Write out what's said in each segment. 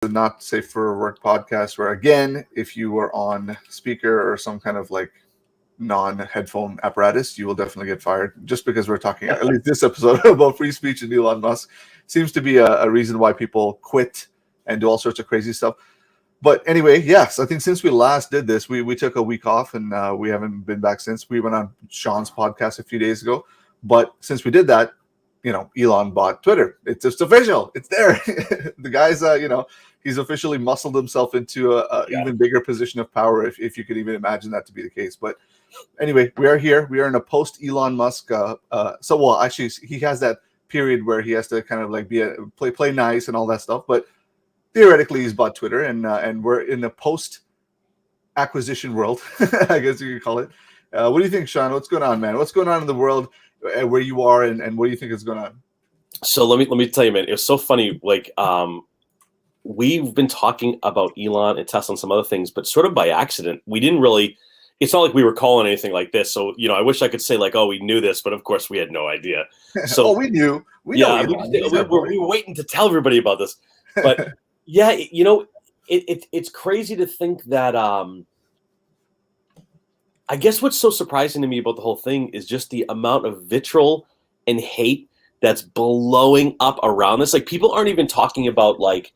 a not safe for work podcast where, again, if you were on speaker or some kind of like non-headphone apparatus, you will definitely get fired just because we're talking, at least this episode, about free speech and Elon Musk. Seems to be a reason why people quit and do all sorts of crazy stuff. But anyway, yes, I think since we last did this, we took a week off and we haven't been back since. We went on Sean's podcast a few days ago. But since we did that, Elon bought Twitter. It's just official. It's there. The guy's, he's officially muscled himself into a even bigger position of power, if you could even imagine that to be the case. But anyway, we are here. We are in a post-Elon Musk. Actually, he has that period where he has to kind of like play nice and all that stuff. But theoretically, he's bought Twitter, and we're in a post-acquisition world, I guess you could call it. What do you think, Sean? What's going on, man? What's going on in the world where you are, and what do you think is going on? So let me tell you, man. It was so funny. Like, we've been talking about Elon and Tesla and some other things, but sort of by accident. We didn't really. It's not like we were calling anything like this. So I wish I could say like, oh, we knew this, but of course we had no idea. So we knew. We were waiting to tell everybody about this, but yeah, it's crazy to think that. I guess what's so surprising to me about the whole thing is just the amount of vitriol and hate that's blowing up around this. Like, people aren't even talking about like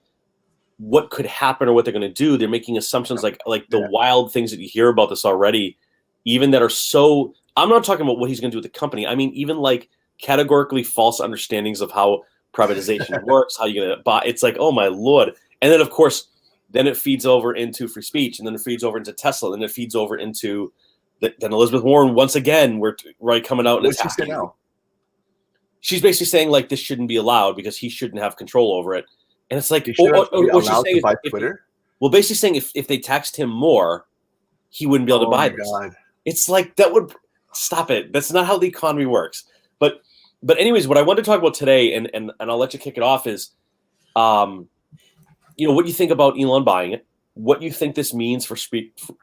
what could happen or what they're going to do. They're making assumptions like the wild things that you hear about this already, even that are so. I'm not talking about what he's going to do with the company. I mean, even like categorically false understandings of how privatization works, how you're going to buy. It's like, oh my Lord. And then of course, then it feeds over into free speech, and then it feeds over into Tesla, and then it feeds over into. Then Elizabeth Warren, once again, we're coming out and attacking. What's she say now? She's basically saying like this shouldn't be allowed because he shouldn't have control over it. And it's like, what she's saying is, Twitter? Basically saying if they taxed him more, he wouldn't be able to buy this. God. It's like, that would stop it. That's not how the economy works. But anyways, what I wanted to talk about today, and I'll let you kick it off, is, what you think about Elon buying it, what you think this means for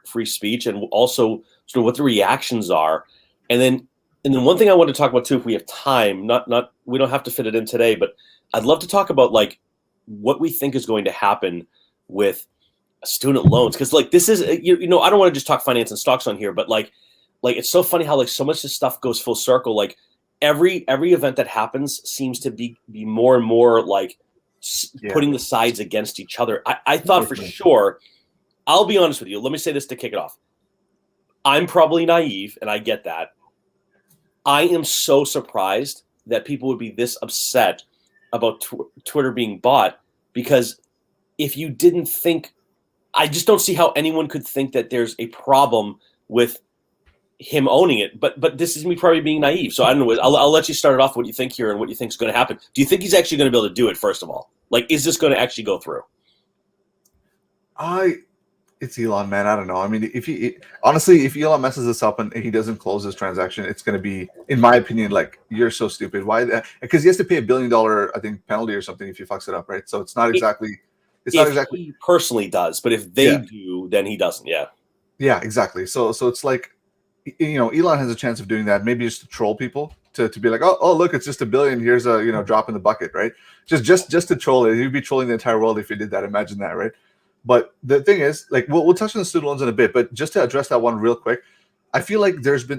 free speech, and also sort of what the reactions are, and then one thing I want to talk about too, if we have time, not we don't have to fit it in today, but I'd love to talk about like what we think is going to happen with student loans, because like this is I don't want to just talk finance and stocks on here, but like it's so funny how like so much of this stuff goes full circle. Like every event that happens seems to be more and more like putting the sides against each other. I thought for sure, I'll be honest with you. Let me say this to kick it off. I'm probably naive, and I get that. I am so surprised that people would be this upset about Twitter being bought, because if you didn't think, I just don't see how anyone could think that there's a problem with him owning it. But this is me probably being naive. So I don't know. I'll let you start it off what you think here and what you think is going to happen. Do you think he's actually going to be able to do it, first of all? Like, is this going to actually go through? It's Elon, man. I don't know. I mean, if Elon messes this up and he doesn't close this transaction, it's going to be, in my opinion, like, you're so stupid. Why? Because he has to pay $1 billion, I think, penalty or something if he fucks it up, right? So it's not exactly. He personally does, but if they do, then he doesn't. Yeah. Yeah, exactly. So it's like, Elon has a chance of doing that. Maybe just to troll people, to be like, oh, look, it's just $1 billion. Here's a drop in the bucket, right? Just to troll it. He'd be trolling the entire world if he did that. Imagine that, right? But the thing is, like, we'll touch on the student loans in a bit, but just to address that one real quick, I feel like there's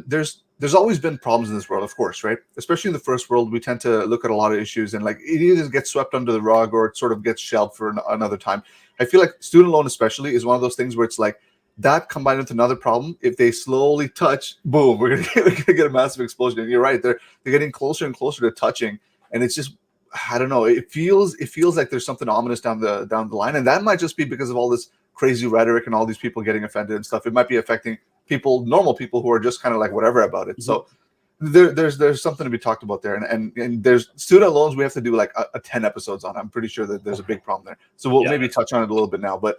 always been problems in this world, of course, right? Especially in the first world, we tend to look at a lot of issues and like it either gets swept under the rug or it sort of gets shelved for another time. I feel like student loan especially is one of those things where it's like that combined with another problem. If they slowly touch, boom, we're gonna get a massive explosion. And you're right, they're getting closer and closer to touching, and it's just, I don't know. It feels like there's something ominous down the line, and that might just be because of all this crazy rhetoric and all these people getting offended and stuff. It might be affecting normal people who are just kind of like whatever about it. Mm-hmm. So there's something to be talked about there, and there's student loans we have to do like a 10 episodes on. I'm pretty sure that there's a big problem there. So we'll maybe touch on it a little bit now. But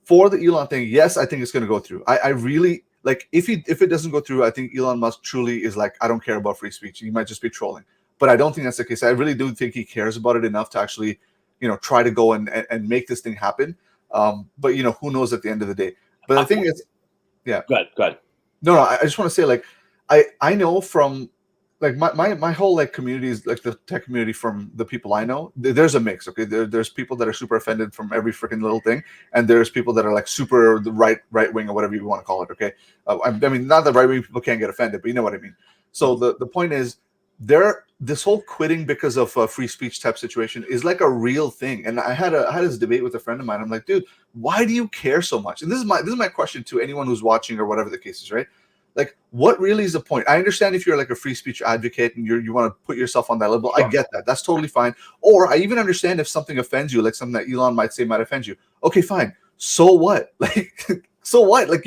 for the Elon thing, yes, I think it's going to go through. I really like if it doesn't go through, I think Elon Musk truly is like, I don't care about free speech. He might just be trolling. But I don't think that's the case. I really do think he cares about it enough to actually, try to go and make this thing happen. But who knows at the end of the day. But the thing is, yeah. Go ahead. No, I just want to say, like, I know from like my whole like community is like the tech community from the people I know. There's a mix. Okay, there's people that are super offended from every freaking little thing, and there's people that are like super the right wing or whatever you want to call it. Okay, I mean not that right wing people can't get offended, but you know what I mean. So the point is, this whole quitting because of a free speech type situation is like a real thing. And I had this debate with a friend of mine. I'm like, dude, why do you care so much? And this is my question to anyone who's watching or whatever the case is, right? Like, what really is the point? I understand if you're like a free speech advocate and you want to put yourself on that level. Sure. I get that. That's totally fine. Or I even understand if something offends you, like something that Elon might say might offend you. Okay, fine. So what? Like, so what? Like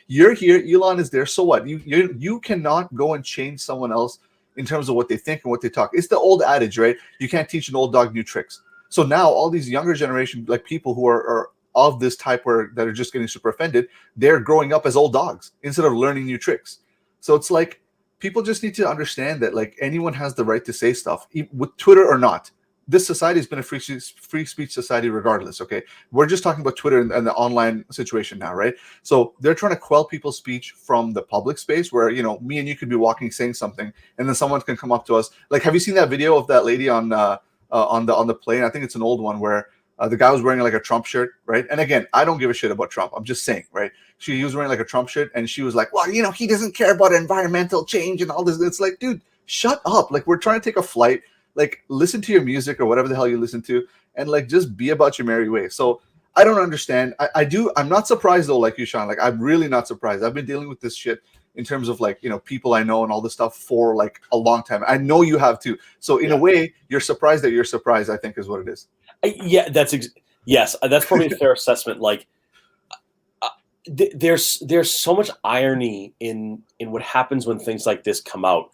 you're here. Elon is there. So what? You cannot go and change someone else in terms of what they think and what they talk. It's the old adage, right? You can't teach an old dog new tricks. So now all these younger generation, like people who are of this type that are just getting super offended, they're growing up as old dogs instead of learning new tricks. So it's like people just need to understand that like anyone has the right to say stuff, with Twitter or not. This society has been a free speech society regardless, okay? We're just talking about Twitter and the online situation now, right? So they're trying to quell people's speech from the public space where, you know, me and you could be walking saying something and then someone can come up to us. Like, have you seen that video of that lady on the plane? I think it's an old one where the guy was wearing like a Trump shirt, right? And again, I don't give a shit about Trump. I'm just saying, right? She was wearing like a Trump shirt and she was like, well, you know, he doesn't care about environmental change and all this. It's like, dude, shut up. Like, we're trying to take a flight. Like, listen to your music or whatever the hell you listen to, and like just be about your merry way. So I don't understand. I'm not surprised though, like you, Sean. Like, I'm really not surprised. I've been dealing with this shit in terms of like, you know, people I know and all this stuff for like a long time. I know you have too. So in a way, you're surprised that you're surprised, I think is what it is. Yeah, yes, that's probably a fair assessment. Like, there's so much irony in what happens when things like this come out,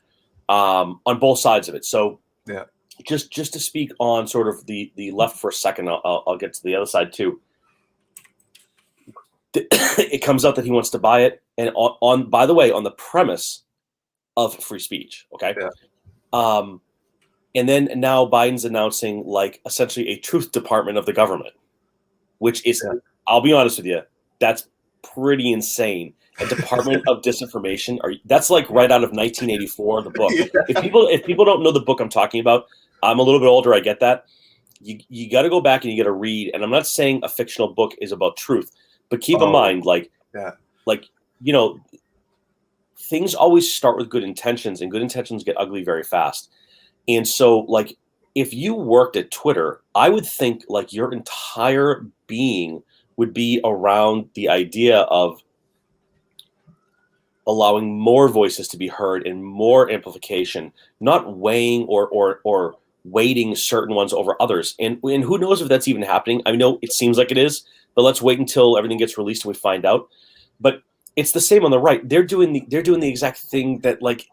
on both sides of it. So yeah, just to speak on sort of the left for a second, I'll get to the other side too. It comes out that he wants to buy it, and on by the way, on the premise of free speech. Okay. Yeah. And then now Biden's announcing like essentially a truth department of the government, which is, I'll be honest with you, that's pretty insane. A department of disinformation. That's like right out of 1984, the book. Yeah. If people don't know the book I'm talking about, I'm a little bit older, I get that. You got to go back and you got to read. And I'm not saying a fictional book is about truth, but keep in mind, like, you know, things always start with good intentions, and good intentions get ugly very fast. And so, like, if you worked at Twitter, I would think like your entire being would be around the idea of allowing more voices to be heard and more amplification, not weighing or weighting certain ones over others. And who knows if that's even happening? I know it seems like it is, but let's wait until everything gets released and we find out. But it's the same on the right. They're doing the exact thing that like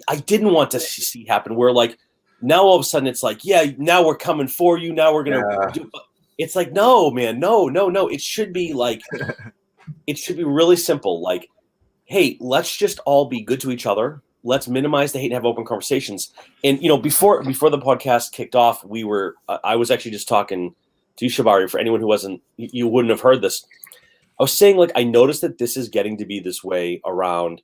I didn't want to see happen. Where like now all of a sudden it's like, yeah, now we're coming for you. Now we're gonna do. It's like, no, man, no. It should be like, it should be really simple. Like, hey, let's just all be good to each other. Let's minimize the hate and have open conversations. And you know, before the podcast kicked off, I was actually just talking to you, Shabari. For anyone who wasn't, you wouldn't have heard this. I was saying, like, I noticed that this is getting to be this way around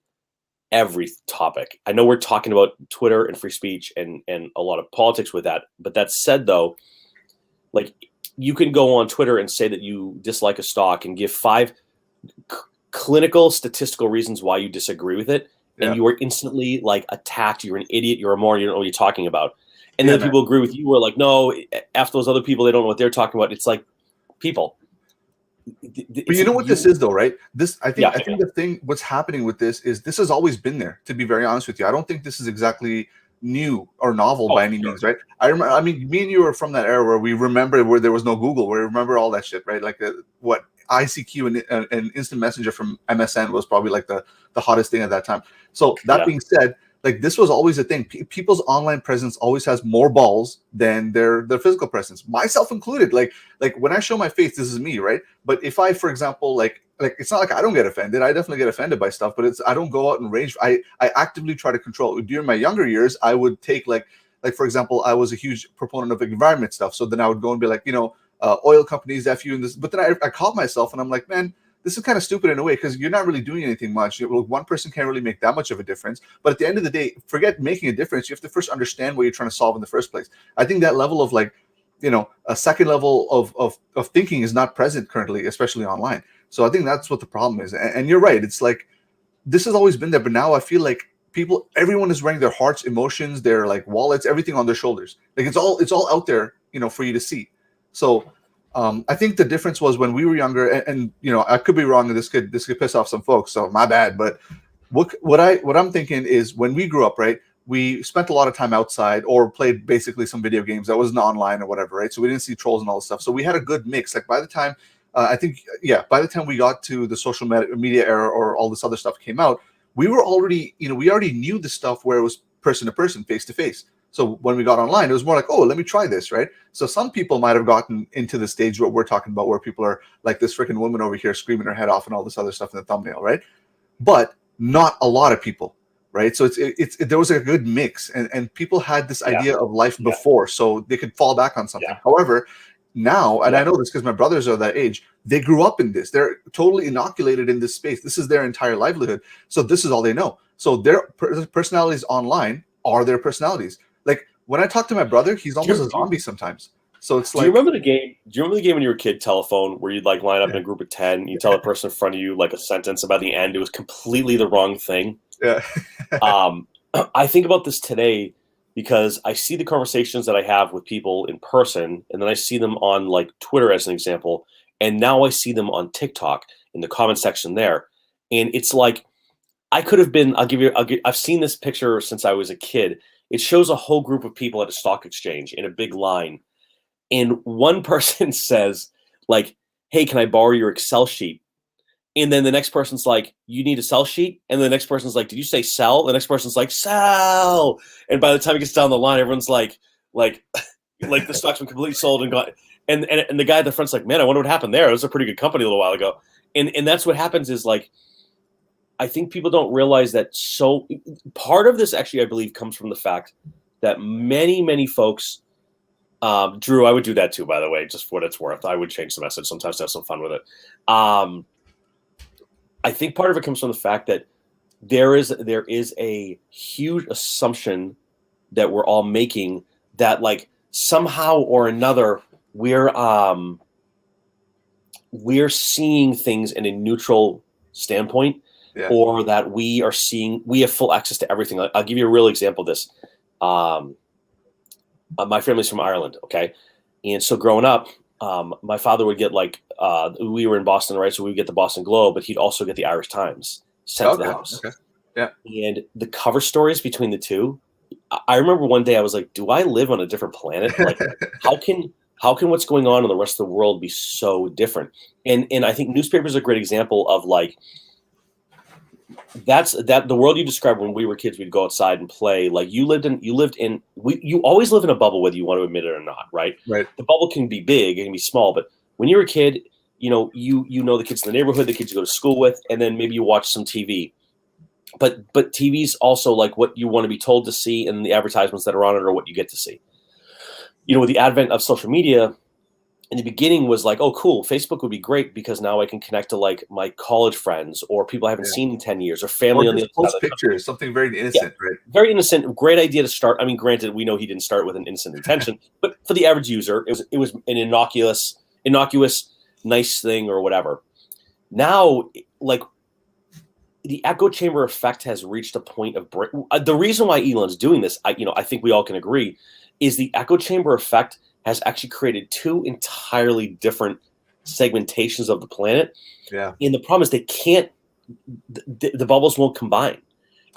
every topic. I know we're talking about Twitter and free speech and a lot of politics with that. But that said, though, like, you can go on Twitter and say that you dislike a stock and give 5 clinical statistical reasons why you disagree with it. And you are instantly like attacked. You're an idiot. You're a moron. You don't know what you're talking about. And then people agree with you. We're like, no, after those other people, they don't know what they're talking about. It's like, people. But you know what this is, though, right? I think the thing, what's happening with this is this has always been there. To be very honest with you, I don't think this is exactly new or novel by any means, right? I mean, me and you are from that era where we remember where there was no Google, where we remember all that shit, right? Like what ICQ and instant messenger from MSN was probably like the hottest thing at that time. So that being said, like this was always a thing. People's online presence always has more balls than their physical presence, myself included. Like when I show my face, this is me, right? But if I, for example, like it's not like I don't get offended. I definitely get offended by stuff, but I don't go out and rage. I actively try to control it. During my younger years, I would take like for example, I was a huge proponent of environment stuff. So then I would go and be like, you know, oil companies, F you and this. But then I caught myself and I'm like, man, this is kind of stupid in a way because you're not really doing anything much. One person can't really make that much of a difference. But at the end of the day, forget making a difference. You have to first understand what you're trying to solve in the first place. I think that level of like, a second level of thinking is not present currently, especially online. So I think that's what the problem is. And you're right. It's like, this has always been there, but now I feel like everyone is wearing their hearts, emotions, their like wallets, everything on their shoulders. Like it's all out there, for you to see. So I think the difference was when we were younger, and I could be wrong, and this could piss off some folks, so my bad. But what I'm thinking is when we grew up, right, we spent a lot of time outside or played basically some video games that wasn't online or whatever, right? So we didn't see trolls and all this stuff. So we had a good mix. Like by the time by the time we got to the social media era or all this other stuff came out, we were already, we already knew the stuff where it was person to person, face to face. So when we got online, it was more like, oh, let me try this, right? So some people might have gotten into the stage what we're talking about, where people are like this freaking woman over here screaming her head off and all this other stuff in the thumbnail, right? But not a lot of people, right? So there was a good mix, and people had this idea of life before, so they could fall back on something. However, now, and I know this because my brothers are that age, they grew up in this. They're totally inoculated in this space. This is their entire livelihood. So this is all they know. So their personalities online are their personalities. Like when I talk to my brother, he's almost a zombie sometimes. So it's like, do you remember the game? Do you remember the game when you were a kid, Telephone, where you'd like line up in a group of 10, you tell the person in front of you like a sentence about the end, it was completely the wrong thing. Yeah. I think about this today because I see the conversations that I have with people in person, and then I see them on like Twitter as an example, and now I see them on TikTok in the comment section there, and it's like I could have been. I've seen this picture since I was a kid. It shows a whole group of people at a stock exchange in a big line, and one person says like, "Hey, can I borrow your Excel sheet?" And then the next person's like, you need a sell sheet? And the next person's like, did you say sell? The next person's like, sell. And by the time it gets down the line, everyone's like the stock's been completely sold and gone. And the guy at the front's like, man, I wonder what happened there. It was a pretty good company a little while ago. And that's what happens is like, I think people don't realize that. So part of this actually, I believe, comes from the fact that many, many folks, Drew, I would do that too, by the way, just for what it's worth. I would change the message sometimes to have some fun with it. I think part of it comes from the fact that there is a huge assumption that we're all making that like somehow or another we're seeing things in a neutral standpoint, or that we have full access to everything. I'll give you a real example of this. My family's from Ireland, okay? And so growing up, my father would get like we were in Boston, right? So we would get the Boston Globe, but he'd also get the Irish Times sent to the house. Okay. Yeah. And the cover stories between the two, I remember one day I was like, do I live on a different planet? Like how can what's going on in the rest of the world be so different? And I think newspapers are a great example of like the world you described when we were kids. We'd go outside and play. Like you always live in a bubble, whether you want to admit it or not, right? Right. The bubble can be big, it can be small, but when you're a kid, you know the kids in the neighborhood, the kids you go to school with, and then maybe you watch some TV. But TV's also like what you want to be told to see, and the advertisements that are on it are what you get to see. With the advent of social media, in the beginning was like, oh, cool, Facebook would be great because now I can connect to like my college friends or people I haven't seen in 10 years or family on the other side. Pictures, something very innocent, right? Very innocent. Great idea to start. I mean, granted, we know he didn't start with an innocent intention, but for the average user, it was an innocuous, nice thing or whatever. Now, like the echo chamber effect has reached a point of the reason why Elon's doing this, I think we all can agree, is the echo chamber effect has actually created two entirely different segmentations of the planet. Yeah. And the problem is they can't, the bubbles won't combine.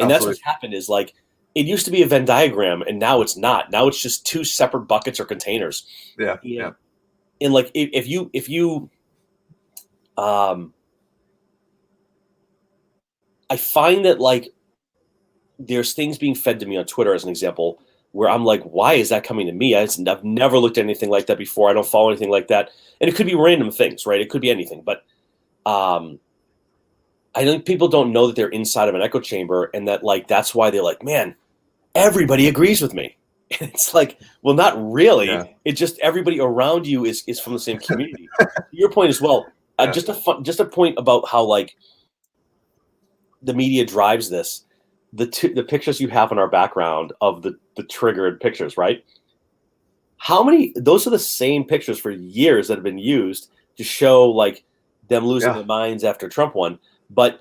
And That's what's happened is like, it used to be a Venn diagram and now it's not. Now it's just two separate buckets or containers. Yeah. Yeah. And like, if you I find that like, there's things being fed to me on Twitter as an example, where I'm like, why is that coming to me? I've never looked at anything like that before. I don't follow anything like that. And it could be random things, right? It could be anything. But I think people don't know that they're inside of an echo chamber and that like that's why they're like, man, everybody agrees with me. And it's like, well, not really. Yeah. It just everybody around you is from the same community. Your point as well, Just a point about how like the media drives this. The pictures you have in our background of the triggered pictures, right? How many? Those are the same pictures for years that have been used to show like them losing their minds after Trump won. But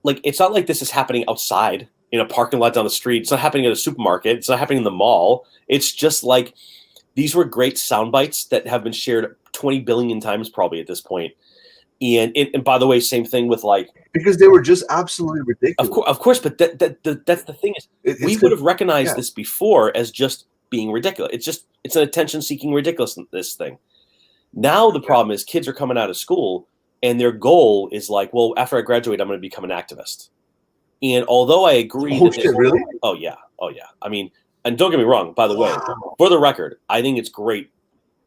like, it's not like this is happening outside in a parking lot down the street. It's not happening at a supermarket. It's not happening in the mall. It's just like these were great sound bites that have been shared 20 billion times probably at this point. And by the way, same thing with like, because they were just absolutely ridiculous. Of course, but that's the thing is we would have recognized this before as just being ridiculous. It's an attention-seeking ridiculousness thing. Now the problem is kids are coming out of school and their goal is like, well, after I graduate, I'm going to become an activist. And although I agree really? Oh yeah. I mean, and don't get me wrong, by the way, for the record, I think it's great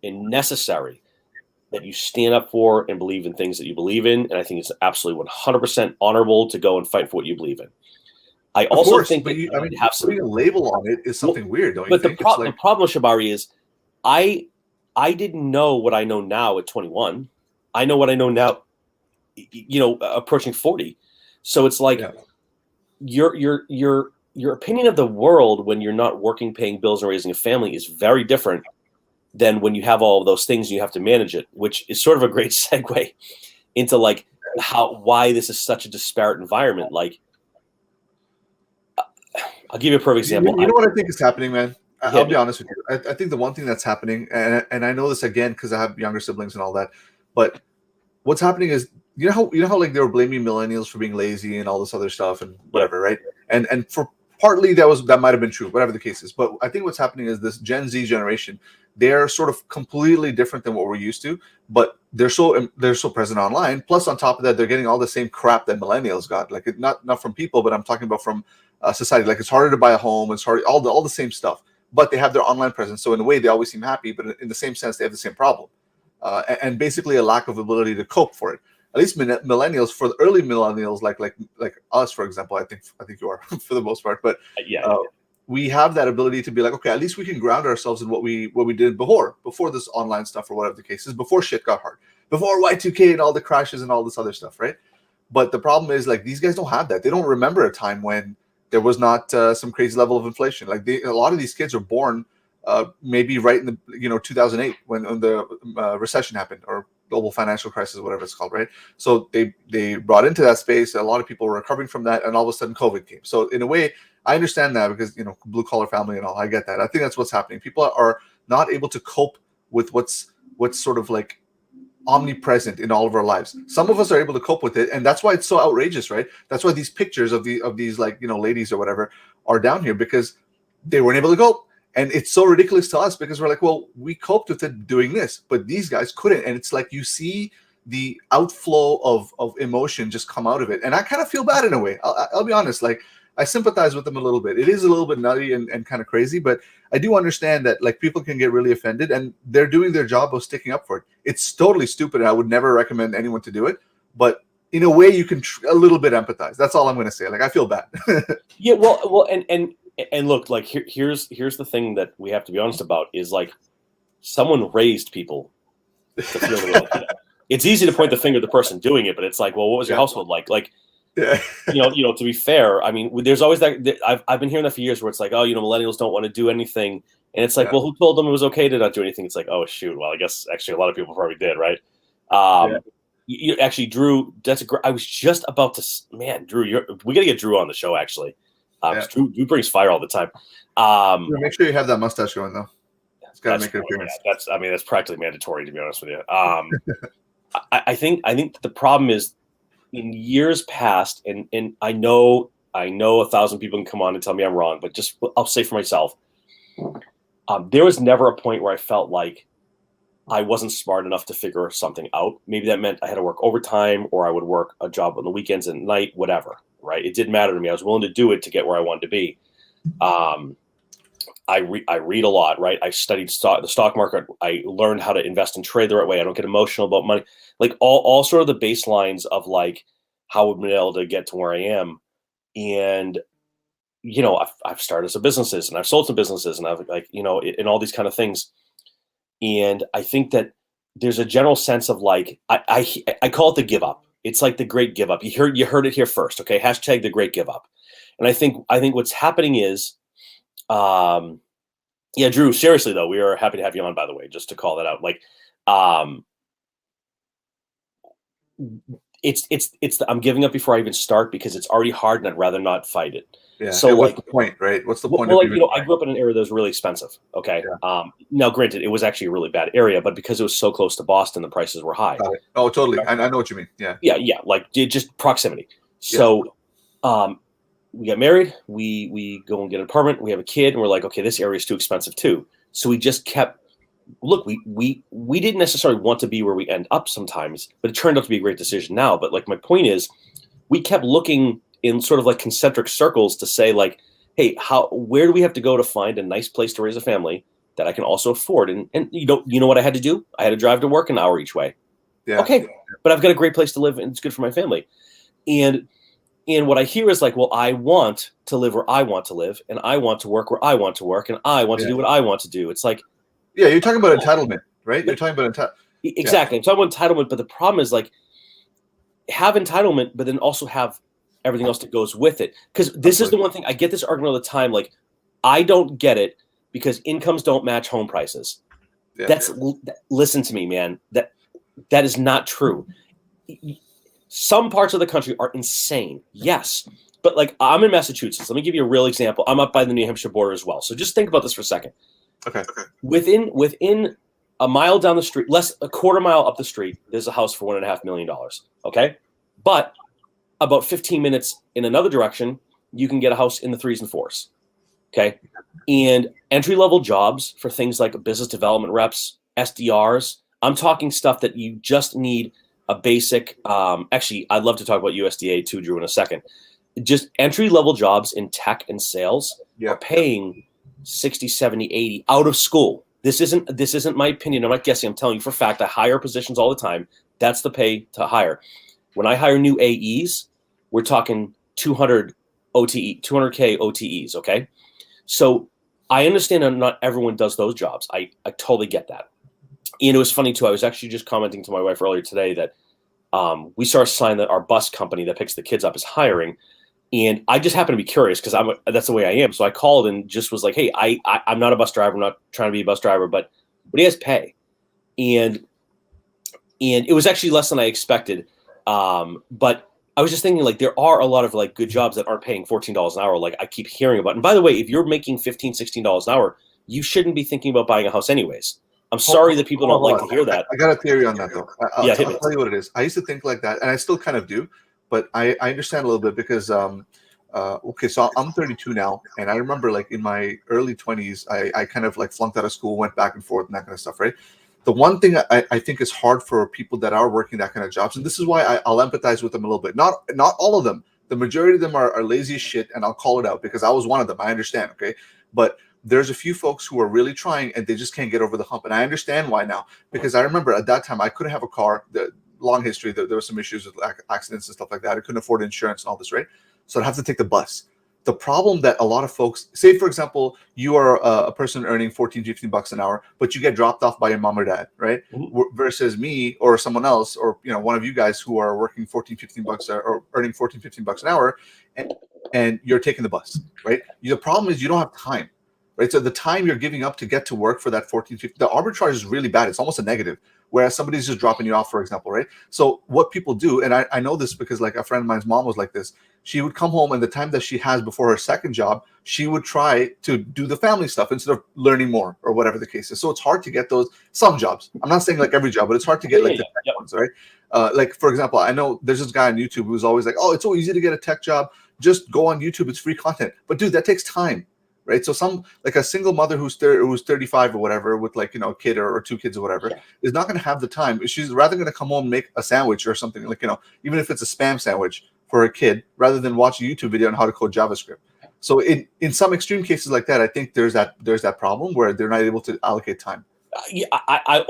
and necessary that you stand up for and believe in things that you believe in. And I think it's absolutely 100% honorable to go and fight for what you believe in. I also think that putting a label on it is something weird, don't you think? But the problem, Shabari, is I didn't know what I know now at 21. I know what I know now, approaching 40. So it's like your opinion of the world when you're not working, paying bills, and raising a family is very different than when you have all of those things and you have to manage it, which is sort of a great segue into like why this is such a disparate environment. Like, I'll give you a perfect example. You know what I think is happening, man? I'll be honest with you. I think the one thing that's happening, and I know this again because I have younger siblings and all that, but what's happening is you know how like they were blaming millennials for being lazy and all this other stuff and whatever, right? And for partly that might have been true, whatever the case is. But I think what's happening is this Gen Z generation, they're sort of completely different than what we're used to, but they're so present online. Plus, on top of that, they're getting all the same crap that millennials got. Like not from people, but I'm talking about from society. Like it's harder to buy a home. It's hard, all the same stuff. But they have their online presence, so in a way, they always seem happy. But in the same sense, they have the same problem, and basically a lack of ability to cope for it. At least millennials, for the early millennials, like us, for example, I think you are for the most part, but we have that ability to be like, okay, at least we can ground ourselves in what we did before this online stuff or whatever the case is, before shit got hard, before Y2K and all the crashes and all this other stuff, right? But the problem is like these guys don't have that. They don't remember a time when there was not some crazy level of inflation. Like a lot of these kids are born maybe right in the 2008 when the recession happened, or global financial crisis, whatever it's called, right? So they brought into that space. A lot of people were recovering from that, and all of a sudden COVID came. So in a way, I understand that because blue collar family and all. I get that. I think that's what's happening. People are not able to cope with what's sort of like omnipresent in all of our lives. Some of us are able to cope with it, and that's why it's so outrageous, right? That's why these pictures of these like ladies or whatever are down here, because they weren't able to cope. And it's so ridiculous to us because we're like, well, we coped with it doing this, but these guys couldn't. And it's like you see the outflow of emotion just come out of it. And I kind of feel bad in a way. I'll be honest. Like, I sympathize with them a little bit. It is a little bit nutty and kind of crazy, but I do understand that like people can get really offended, and they're doing their job of sticking up for it. It's totally stupid. And I would never recommend anyone to do it. But in a way, you can a little bit empathize. That's all I'm going to say. Like, I feel bad. Yeah, well, and look, like here's the thing that we have to be honest about is like someone raised people to feel the way they feel. It's easy to point the finger at the person doing it, but it's like, well, what was your household like? Like, to be fair, I mean, there's always that. I've been hearing that for years, where it's like, oh, millennials don't want to do anything, and it's like, well, who told them it was okay to not do anything? It's like, oh shoot, well, I guess actually a lot of people probably did, right? You actually, Drew, I was just about to, man, Drew, we got to get Drew on the show actually. Drew brings fire all the time. Make sure you have that mustache going though. It's got to make an appearance. That's practically mandatory, to be honest with you. I think the problem is in years past, and I know 1,000 people can come on and tell me I'm wrong, but just I'll say for myself, there was never a point where I felt like I wasn't smart enough to figure something out. Maybe that meant I had to work overtime, or I would work a job on the weekends and night, whatever. Right? It didn't matter to me. I was willing to do it to get where I wanted to be. I read a lot, right? I studied the stock market. I learned how to invest and trade the right way. I don't get emotional about money. Like all sort of the baselines of like how I've been able to get to where I am. And, I've started some businesses, and I've sold some businesses, and I've and all these kind of things. And I think that there's a general sense of like I call it the give up. It's like the great give up. You heard it here first, okay? Hashtag the great give up. And I think what's happening is, yeah, Drew. Seriously though, we are happy to have you on. By the way, just to call that out, like, I'm giving up before I even start because it's already hard and I'd rather not fight it. Yeah. So and what's the point, right? What's the point? Well, like, I grew up in an area that was really expensive. Okay. Yeah. Now, granted, it was actually a really bad area, but because it was so close to Boston, the prices were high. Oh, totally. I know what you mean. Yeah. Yeah. Like just proximity. So, we got married. We go and get an apartment. We have a kid, and we're like, okay, this area is too expensive too. So we just kept. Look, we didn't necessarily want to be where we end up sometimes, but it turned out to be a great decision now. But like my point is, we kept looking in sort of like concentric circles to say like, hey, where do we have to go to find a nice place to raise a family that I can also afford? And you know what I had to do? I had to drive to work an hour each way. Yeah. Okay, but I've got a great place to live and it's good for my family. And what I hear is like, well, I want to live where I want to live, and I want to work where I want to work, and I want to do what I want to do. It's like, yeah, you're talking about entitlement, right? You're talking about entitlement. Exactly. I'm talking about entitlement, but the problem is like, have entitlement, but then also have everything else that goes with it. Because this is the one thing I get this argument all the time. Like, I don't get it because incomes don't match home prices. Yeah. Listen to me, man. That is not true. Some parts of the country are insane. Yes. But like, I'm in Massachusetts. Let me give you a real example. I'm up by the New Hampshire border as well. So just think about this for a second. Okay. Within a mile down the street, a quarter mile up the street, there's a house for $1.5 million. Okay. But about 15 minutes in another direction, you can get a house in the 3s and 4s. Okay. And entry-level jobs for things like business development reps, SDRs, I'm talking stuff that you just need a basic, actually, I'd love to talk about USDA too, Drew, in a second. Just entry-level jobs in tech and sales are paying 60, 70, 80 out of school. This isn't my opinion. I'm not guessing. I'm telling you for a fact. I hire positions all the time. That's the pay to hire. When I hire new AEs, we're talking 200 OTE, 200K OTEs, okay? So I understand that not everyone does those jobs. I totally get that. And it was funny, too. I was actually just commenting to my wife earlier today that we saw a sign that our bus company that picks the kids up is hiring. And I just happen to be curious because that's the way I am. So I called and just was like, hey, I'm not a bus driver. I'm not trying to be a bus driver, but what do you guys pay? And it was actually less than I expected. But I was just thinking like there are a lot of like good jobs that aren't paying $14 an hour like I keep hearing about. And by the way, if you're making $15, $16 an hour, you shouldn't be thinking about buying a house anyways. I'm sorry that people don't like to hear that. I got a theory on that though. I'll tell you what it is. I used to think like that, and I still kind of do. But I understand a little bit because, okay, so I'm 32 now, and I remember like in my early 20s, I kind of like flunked out of school, went back and forth and that kind of stuff, right? The one thing I think is hard for people that are working that kind of jobs, and this is why I'll empathize with them a little bit. Not all of them. The majority of them are lazy as shit, and I'll call it out because I was one of them. I understand, okay? But there's a few folks who are really trying, and they just can't get over the hump. And I understand why now, because I remember at that time, I couldn't have a car. Long history, there were some issues with accidents and stuff like that. I couldn't afford insurance and all this, right? So I'd have to take the bus. The problem that a lot of folks, say for example, you are a person earning 14, 15 bucks an hour, but you get dropped off by your mom or dad, right? Mm-hmm. Versus me or someone else, or one of you guys who are working 14, 15 bucks or earning 14, 15 bucks an hour, and you're taking the bus, right? The problem is you don't have time, right? So the time you're giving up to get to work for that 14, 15, the arbitrage is really bad. It's almost a negative. Whereas somebody's just dropping you off, for example, right? So what people do, and I know this because like a friend of mine's mom was like this, she would come home and the time that she has before her second job, she would try to do the family stuff instead of learning more or whatever the case is. So it's hard to get some jobs. I'm not saying like every job, but it's hard to get like the tech ones, right? Like for example, I know there's this guy on YouTube who's always like, oh, it's so easy to get a tech job. Just go on YouTube, it's free content. But dude, that takes time. Right, so some like a single mother who's 35 or whatever with like a kid or 2 kids or whatever is not going to have the time. She's rather going to come home and make a sandwich or something like even if it's a spam sandwich for a kid rather than watch a YouTube video on how to code JavaScript. So in some extreme cases like that, I think there's that problem where they're not able to allocate time. I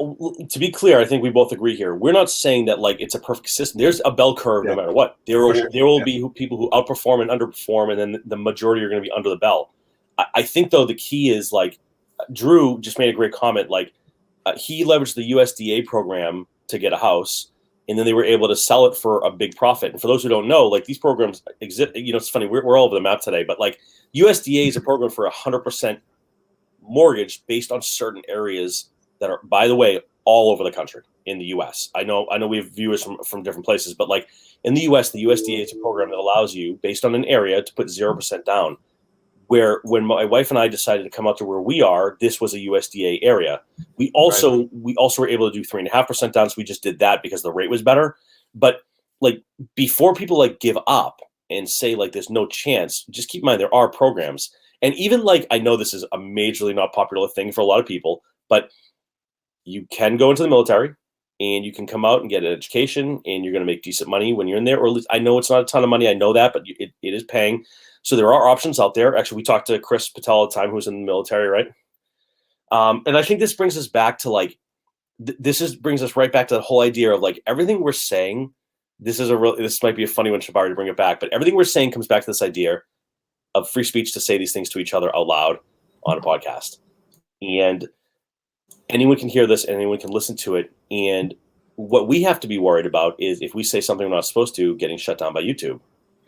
to be clear, I think we both agree here. We're not saying that like it's a perfect system. There's a bell curve no matter what. There will be people who outperform and underperform, and then the majority are going to be under the bell. I think, though, the key is, like, Drew just made a great comment, like, he leveraged the USDA program to get a house, and then they were able to sell it for a big profit. And for those who don't know, like these programs exist. It's funny, we're all over the map today, but like USDA is a program for 100% mortgage based on certain areas that are, by the way, all over the country in the US. I know we have viewers from different places, but like in the US, the USDA is a program that allows you, based on an area, to put 0% down. Where when my wife and I decided to come out to where we are, this was a USDA area. We also were able to do 3.5% down, so we just did that because the rate was better. But like before people like give up and say like there's no chance, just keep in mind there are programs. And even like I know this is a majorly not popular thing for a lot of people, but you can go into the military and you can come out and get an education and you're going to make decent money when you're in there. Or at least I know it's not a ton of money. I know that, but it is paying. So there are options out there. Actually, we talked to Chris Patel all the time, who's in the military, right? And I think this brings us back to like, brings us right back to the whole idea of like everything we're saying. This might be a funny one, Shabari, to bring it back, but everything we're saying comes back to this idea of free speech to say these things to each other out loud on a podcast. And anyone can hear this and anyone can listen to it. And what we have to be worried about is if we say something we're not supposed to, getting shut down by YouTube.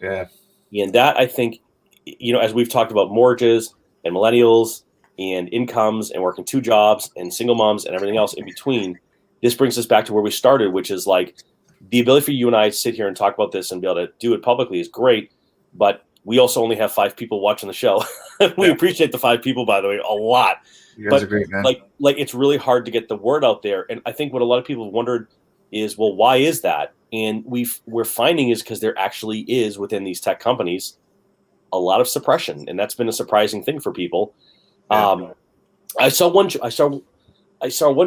Yeah. And that, I think, as we've talked about mortgages and millennials and incomes and working 2 jobs and single moms and everything else in between, this brings us back to where we started, which is like the ability for you and I to sit here and talk about this and be able to do it publicly is great. But we also only have 5 people watching the show. We appreciate the 5 people, by the way, a lot. You guys are great, man. Like it's really hard to get the word out there. And I think what a lot of people have wondered is, well, why is that? And we're finding is because there actually is within these tech companies a lot of suppression, and that's been a surprising thing for people. Yeah. I saw one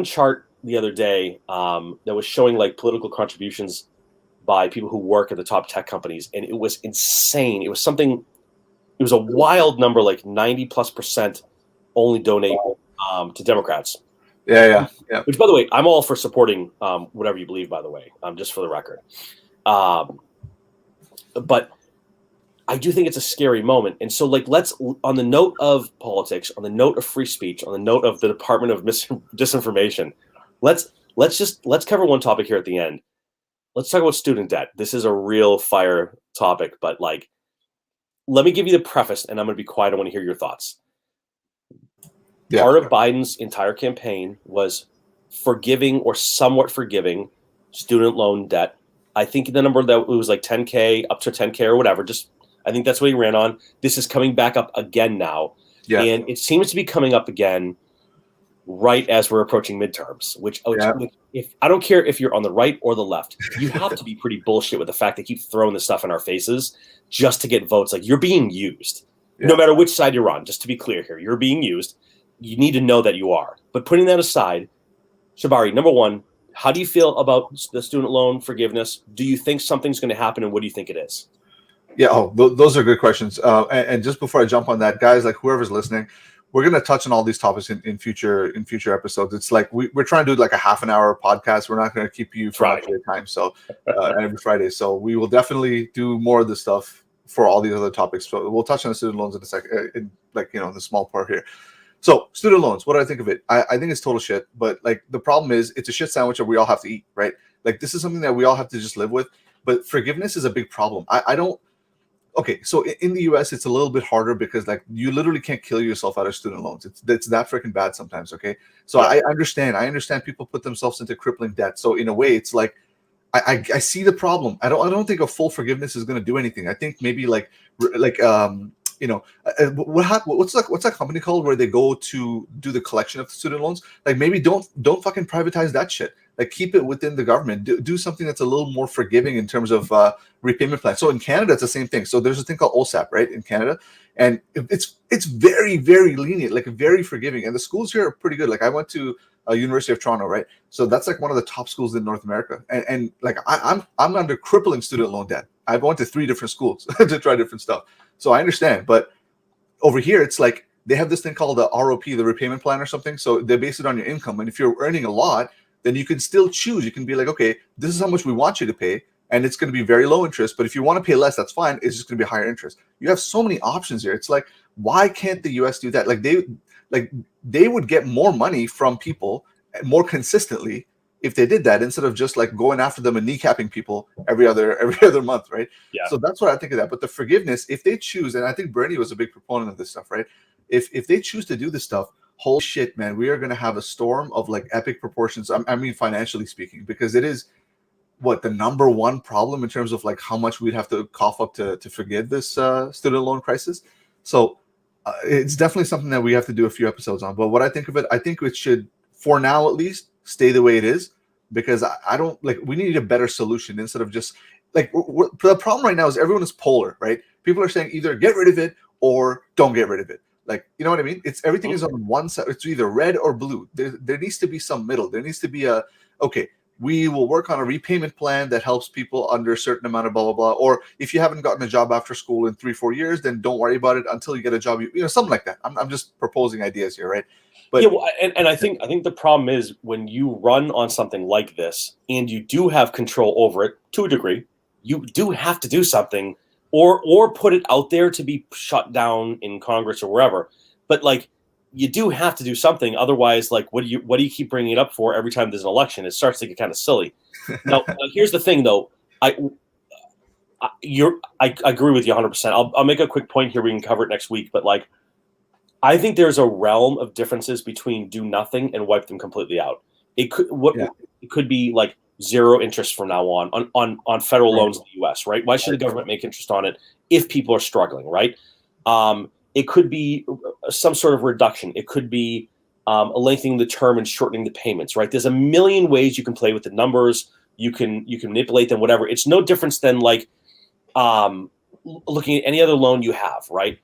chart the other day that was showing like political contributions by people who work at the top tech companies, and it was insane. It was a wild number, like 90+% only donate to Democrats. Yeah. Which, by the way, I'm all for supporting whatever you believe, by the way, just for the record. But I do think it's a scary moment. And so, like, let's, on the note of politics, on the note of free speech, on the note of the Department of Disinformation, let's cover one topic here at the end. Let's talk about student debt. This is a real fire topic, but, like, let me give you the preface, and I'm going to be quiet. I want to hear your thoughts. Yeah. Part of Biden's entire campaign was forgiving or somewhat forgiving student loan debt. I think the number that it was like 10K up to 10K or whatever. Just I think that's what he ran on. This is coming back up again now. Yeah. And it seems to be coming up again right as we're approaching midterms, which if I don't care if you're on the right or the left, you have to be pretty bullshit with the fact they keep throwing this stuff in our faces just to get votes. Like you're being used. No matter which side you're on, just to be clear here, you're being used. You need to know that you are. But putting that aside, Shabari, number one, how do you feel about the student loan forgiveness? Do you think something's going to happen, and what do you think it is? Yeah, those are good questions. And just before I jump on that, guys, like whoever's listening, we're going to touch on all these topics in future episodes. It's like we're trying to do like a half an hour podcast. We're not going to keep you for much of your time. So every Friday. So we will definitely do more of this stuff for all these other topics. So we'll touch on the student loans in a second, in like, the small part here. So student loans, what do I think of it? I think it's total shit, but like the problem is it's a shit sandwich that we all have to eat, right? Like this is something that we all have to just live with, but forgiveness is a big problem. Okay, so in the US, it's a little bit harder because like you literally can't kill yourself out of student loans. It's that freaking bad sometimes, okay? So I understand people put themselves into crippling debt. So in a way, it's like, I see the problem. I don't think a full forgiveness is going to do anything. I think maybe what's that company called where they go to do the collection of the student loans? Like maybe don't fucking privatize that shit. Like keep it within the government. Do something that's a little more forgiving in terms of repayment plan. So in Canada, it's the same thing. So there's a thing called OSAP, right, in Canada, and it's very, very lenient, like very forgiving. And the schools here are pretty good. Like I went to University of Toronto, right? So that's like one of the top schools in North America. And like I'm under crippling student loan debt. I've went to 3 different schools to try different stuff. So I understand, but over here it's like they have this thing called the ROP, the repayment plan or something. So they base it on your income, and if you're earning a lot, then you can still choose. You can be like, okay, this is how much we want you to pay, and it's going to be very low interest. But if you want to pay less, that's fine. It's just going to be higher interest. You have so many options here. It's like, why can't the US do that? Like they would get more money from people more consistently if they did that instead of just like going after them and kneecapping people every other month, right? Yeah. So that's what I think of that. But the forgiveness, if they choose, and I think Bernie was a big proponent of this stuff, right? If they choose to do this stuff, holy shit, man, we are going to have a storm of like epic proportions. I mean, financially speaking, because it is what the number one problem in terms of like how much we'd have to cough up to forgive this student loan crisis. So it's definitely something that we have to do a few episodes on. But what I think of it, I think it should, for now at least, stay the way it is, because I don't like, we need a better solution instead of just like, the problem right now is everyone is polar, right? People are saying either get rid of it or don't get rid of it. Like, you know what I mean? It's everything is on one side. It's either red or blue. There needs to be some middle. There needs to be a, okay, we will work on a repayment plan that helps people under a certain amount of blah, blah, blah. Or if you haven't gotten a job after school in 3-4 years, then don't worry about it until you get a job. You know, something like that. I'm just proposing ideas here, right? But yeah, well, and I think the problem is when you run on something like this and you do have control over it to a degree, you do have to do something or put it out there to be shut down in Congress or wherever. But like, you do have to do something. Otherwise, like, what do you keep bringing it up for every time there's an election? It starts to get kind of silly. Now, here's the thing, though. I agree with you 100%. I'll make a quick point here. We can cover it next week. But like, I think there's a realm of differences between do nothing and wipe them completely out. It could be like zero interest from now on federal loans in the U.S. Right? Why should the government make interest on it if people are struggling? Right? It could be some sort of reduction. It could be lengthening the term and shortening the payments. Right? There's a million ways you can play with the numbers. You can manipulate them. Whatever. It's no difference than like looking at any other loan you have. Right?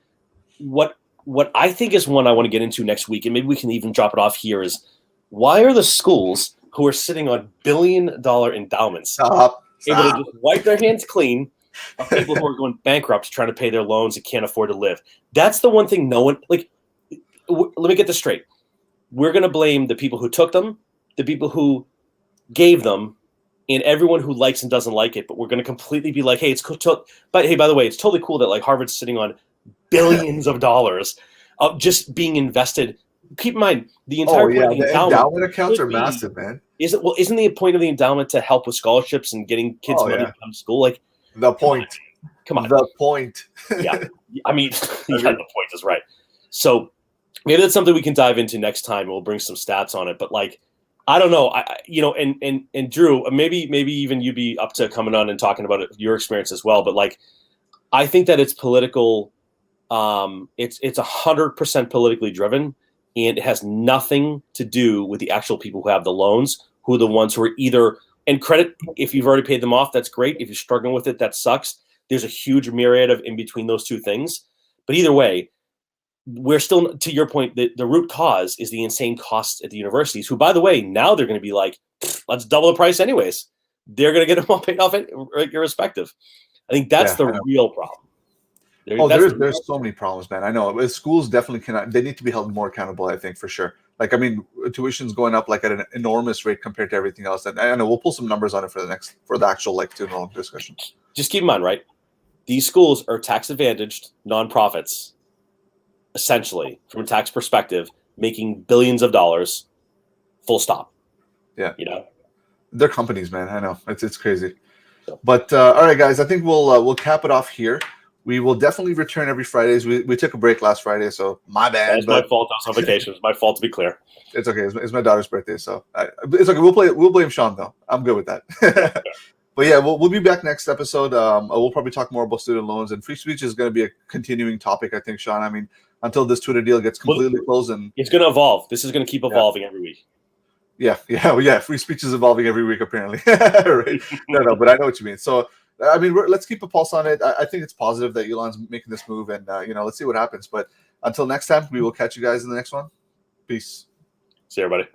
What I think is one I want to get into next week, and maybe we can even drop it off here, is why are the schools who are sitting on billion-dollar endowments able to just wipe their hands clean of people who are going bankrupt trying to pay their loans and can't afford to live? That's the one thing no one, like, let me get this straight. We're going to blame the people who took them, the people who gave them, and everyone who likes and doesn't like it, but we're going to completely be like, hey, it's cool. But hey, by the way, it's totally cool that like Harvard's sitting on billions of dollars of just being invested. Keep in mind the entire point of the endowment accounts are massive, man. Isn't the point of the endowment to help with scholarships and getting kids money to come to school? Like the point. Come on. The point. Yeah. I mean, the point is right. So maybe that's something we can dive into next time. We'll bring some stats on it. But like, I don't know. And Drew, maybe even you'd be up to coming on and talking about your experience as well. But like, I think that it's political. It's 100% politically driven, and it has nothing to do with the actual people who have the loans, who are the ones who are either, and credit, if you've already paid them off, that's great. If you're struggling with it, that sucks. There's a huge myriad of in between those two things. But either way, we're still, to your point, the root cause is the insane costs at the universities, who, by the way, now they're going to be like, let's double the price anyways. They're going to get them all paid off irrespective. I think that's the real problem. There's so many problems, man. I know schools definitely cannot. They need to be held more accountable, I think, for sure. Like, I mean, tuition's going up like at an enormous rate compared to everything else. And I know we'll pull some numbers on it for the actual like student loan discussion. Just keep in mind, right? These schools are tax advantaged nonprofits, essentially, from a tax perspective, making billions of dollars. Full stop. Yeah, you know, they're companies, man. I know it's crazy. But all right, guys, I think we'll cap it off here. We will definitely return every Fridays. We took a break last Friday, so my bad. It's my fault. I was on vacation. It's my fault, to be clear. It's okay. It's my daughter's birthday, so it's okay. We'll blame Sean though. I'm good with that. But yeah, we'll be back next episode. We'll probably talk more about student loans, and free speech is going to be a continuing topic, I think, Sean. I mean, until this Twitter deal gets completely closed, and it's going to evolve. This is going to keep evolving every week. Yeah. Free speech is evolving every week, apparently. Right? No, but I know what you mean. So. I mean, let's keep a pulse on it. I think it's positive that Elon's making this move, and let's see what happens. But until next time, we will catch you guys in the next one. Peace. See you, everybody.